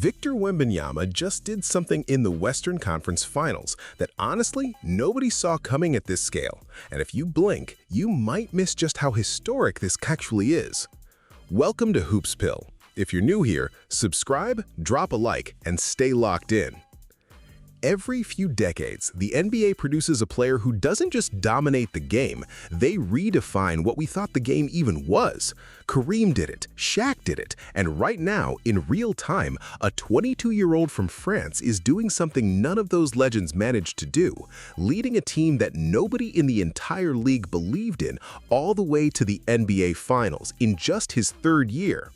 Victor Wembanyama just did something in the Western Conference Finals that honestly nobody saw coming at this scale, and if you blink, you might miss just how historic this actually is. Welcome to Hoops Pill. If you're new here, subscribe, drop a like, and stay locked in. Every few decades, the NBA produces a player who doesn't just dominate the game, they redefine what we thought the game even was. Kareem did it, Shaq did it, and right now, in real time, a 22-year-old from France is doing something none of those legends managed to do, leading a team that nobody in the entire league believed in all the way to the NBA Finals in just his third year.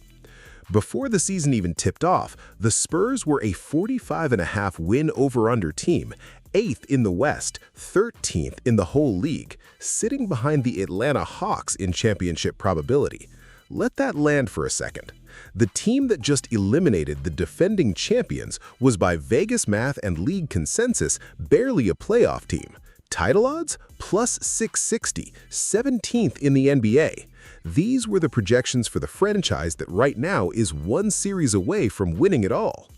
Before the season even tipped off, the Spurs were a 45.5 win over-under team, 8th in the West, 13th in the whole league, sitting behind the Atlanta Hawks in championship probability. Let that land for a second. The team that just eliminated the defending champions was by Vegas math and league consensus barely a playoff team. Title odds? Plus 660, 17th in the NBA. These were the projections for the franchise that right now is one series away from winning it all.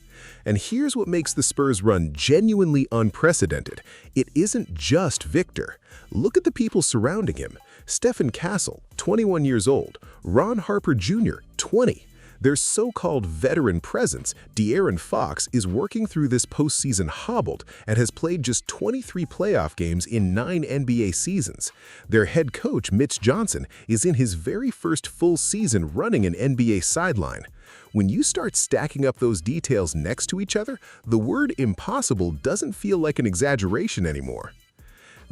And here's what makes the Spurs run genuinely unprecedented. It isn't just Victor. Look at the people surrounding him. Stephen Castle, 21 years old. Ron Harper Jr., 20. Their so-called veteran presence, De'Aaron Fox, is working through this postseason hobbled and has played just 23 playoff games in 9 NBA seasons. Their head coach, Mitch Johnson, is in his very first full season running an NBA sideline. When you start stacking up those details next to each other, the word impossible doesn't feel like an exaggeration anymore.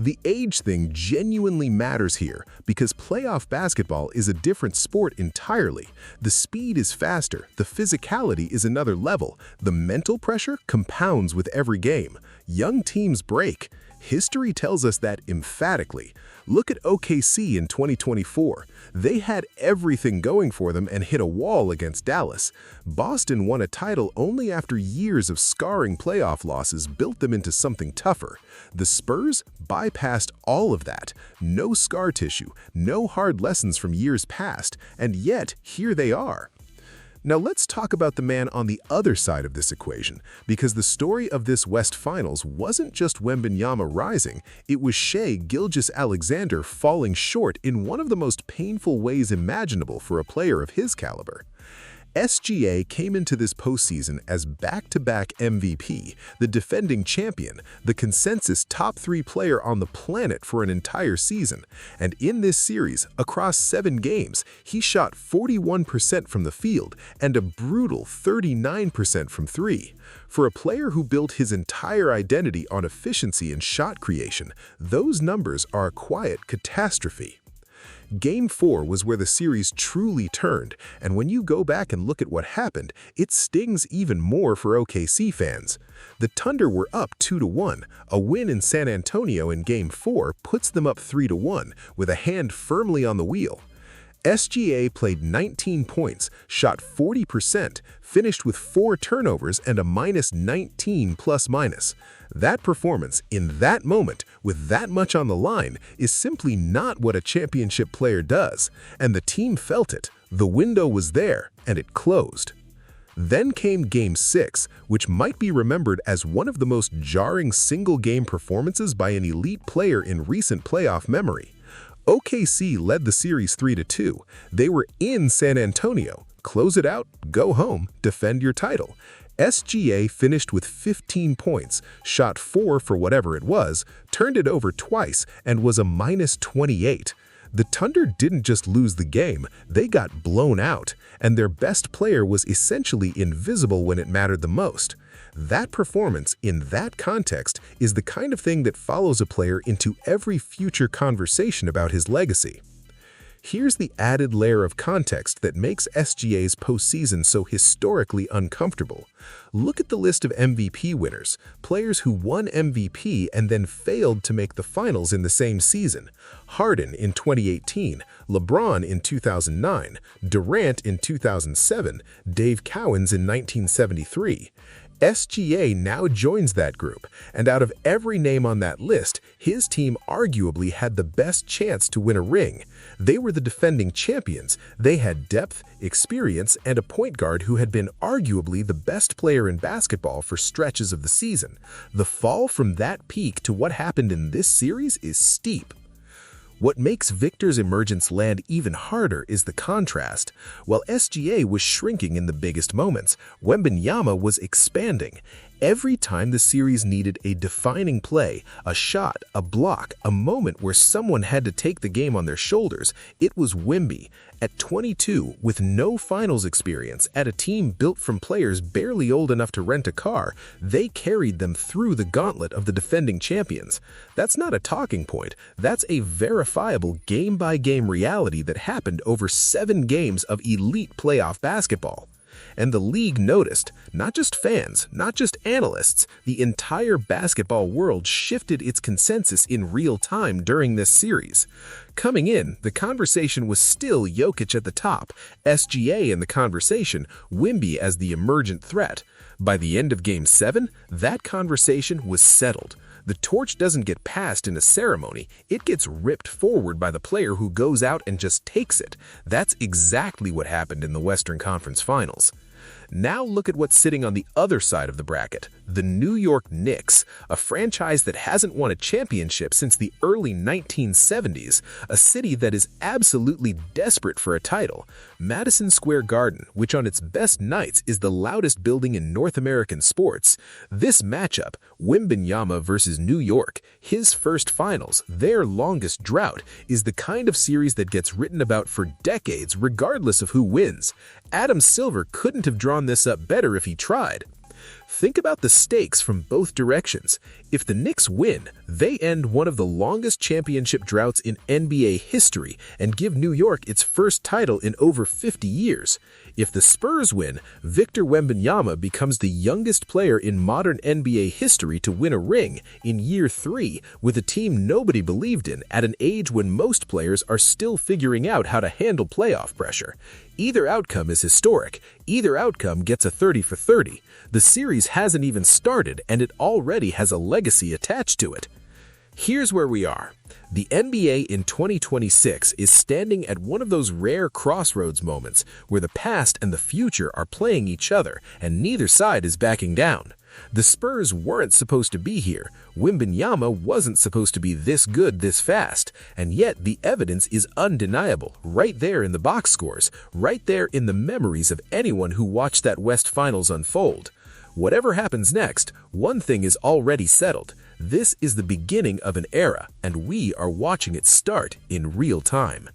The age thing genuinely matters here because playoff basketball is a different sport entirely. The speed is faster, the physicality is another level, the mental pressure compounds with every game. Young teams break. History tells us that emphatically. Look at OKC in 2024. They had everything going for them and hit a wall against Dallas. Boston won a title only after years of scarring playoff losses built them into something tougher. The Spurs bypassed all of that. No scar tissue, no hard lessons from years past, and yet here they are. Now let's talk about the man on the other side of this equation, because the story of this West Finals wasn't just Wembanyama rising, it was Shai Gilgeous-Alexander falling short in one of the most painful ways imaginable for a player of his caliber. SGA came into this postseason as back-to-back MVP, the defending champion, the consensus top 3 player on the planet for an entire season. And in this series, across 7 games, he shot 41% from the field and a brutal 39% from 3. For a player who built his entire identity on efficiency and shot creation, those numbers are a quiet catastrophe. Game 4 was where the series truly turned, and when you go back and look at what happened, it stings even more for OKC fans. The Thunder were up 2-1. A win in San Antonio in Game 4 puts them up 3-1, with a hand firmly on the wheel. SGA played 19 points, shot 40%, finished with 4 turnovers and a -19 plus-minus. That performance, in that moment, with that much on the line, is simply not what a championship player does, and the team felt it. The window was there, and it closed. Then came Game 6, which might be remembered as one of the most jarring single-game performances by an elite player in recent playoff memory. OKC led the series 3-2. They were in San Antonio. Close it out, go home, defend your title. SGA finished with 15 points, shot 4 for whatever it was, turned it over twice, and was a -28. The Thunder didn't just lose the game, they got blown out, and their best player was essentially invisible when it mattered the most. That performance, in that context, is the kind of thing that follows a player into every future conversation about his legacy. Here's the added layer of context that makes SGA's postseason so historically uncomfortable. Look at the list of MVP winners, players who won MVP and then failed to make the finals in the same season. Harden in 2018, LeBron in 2009, Durant in 2007, Dave Cowens in 1973. SGA now joins that group, and out of every name on that list, his team arguably had the best chance to win a ring. They were the defending champions. They had depth, experience, and a point guard who had been arguably the best player in basketball for stretches of the season. The fall from that peak to what happened in this series is steep. What makes Victor's emergence land even harder is the contrast. While SGA was shrinking in the biggest moments, Wembanyama was expanding. Every time the series needed a defining play, a shot, a block, a moment where someone had to take the game on their shoulders, it was Wemby. At 22, with no finals experience, at a team built from players barely old enough to rent a car, they carried them through the gauntlet of the defending champions. That's not a talking point. That's a verifiable game-by-game reality that happened over 7 games of elite playoff basketball. And the league noticed. Not just fans, not just analysts, the entire basketball world shifted its consensus in real time during this series. Coming in, the conversation was still Jokic at the top, SGA in the conversation, Wemby as the emergent threat. By the end of Game 7, that conversation was settled. The torch doesn't get passed in a ceremony, it gets ripped forward by the player who goes out and just takes it. That's exactly what happened in the Western Conference Finals. Now look at what's sitting on the other side of the bracket, the New York Knicks, a franchise that hasn't won a championship since the early 1970s, a city that is absolutely desperate for a title. Madison Square Garden, which on its best nights is the loudest building in North American sports. This matchup, Wembanyama versus New York, his first finals, their longest drought, is the kind of series that gets written about for decades regardless of who wins. Adam Silver couldn't have drawn this up better if he tried. Think about the stakes from both directions. If the Knicks win, they end one of the longest championship droughts in NBA history and give New York its first title in over 50 years. If the Spurs win, Victor Wembanyama becomes the youngest player in modern NBA history to win a ring in year 3 with a team nobody believed in at an age when most players are still figuring out how to handle playoff pressure. Either outcome is historic. Either outcome gets a 30 for 30. The series hasn't even started, and it already has a legacy attached to it. Here's where we are. The NBA in 2026 is standing at one of those rare crossroads moments where the past and the future are playing each other, and neither side is backing down. The Spurs weren't supposed to be here. Wembanyama wasn't supposed to be this good this fast. And yet the evidence is undeniable, right there in the box scores, right there in the memories of anyone who watched that West Finals unfold. Whatever happens next, one thing is already settled. This is the beginning of an era, and we are watching it start in real time.